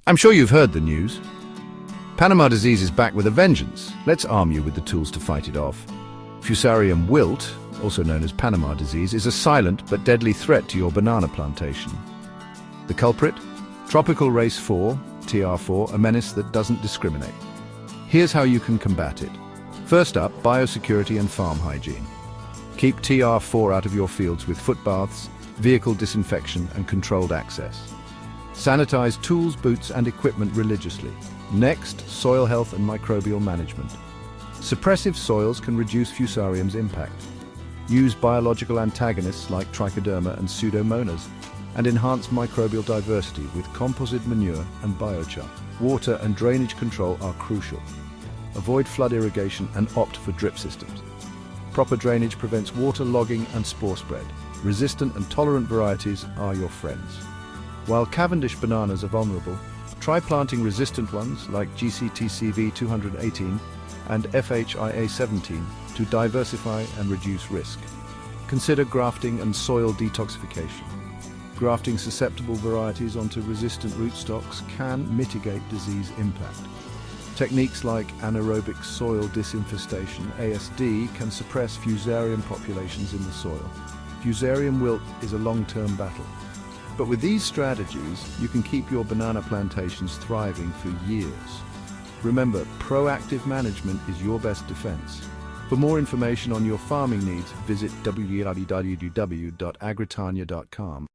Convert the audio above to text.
I'm sure you've heard the news. Panama disease is back with a vengeance. Let's arm you with the tools to fight it off. Fusarium wilt, also known as Panama disease, is a silent but deadly threat to your banana plantation. The culprit? Tropical race 4, TR4, a menace that doesn't discriminate. Here's how you can combat it. First up, biosecurity and farm hygiene. Keep TR4 out of your fields with foot baths, vehicle disinfection, and controlled access. Sanitize tools, boots, and equipment religiously. Next, soil health and microbial management. Suppressive soils can reduce Fusarium's impact. Use biological antagonists like trichoderma and pseudomonas, and enhance microbial diversity with composite manure and biochar. Water and drainage control are crucial. Avoid flood irrigation and opt for drip systems. Proper drainage prevents water logging and spore spread. Resistant and tolerant varieties are your friends. While Cavendish bananas are vulnerable, try planting resistant ones like GCTCV 218 and FHIA 17 to diversify and reduce risk. Consider grafting and soil detoxification. Grafting susceptible varieties onto resistant rootstocks can mitigate disease impact. Techniques like anaerobic soil disinfestation, ASD, can suppress Fusarium populations in the soil. Fusarium wilt is a long-term battle. But with these strategies, you can keep your banana plantations thriving for years. Remember, proactive management is your best defense. For more information on your farming needs, visit www.agritania.com.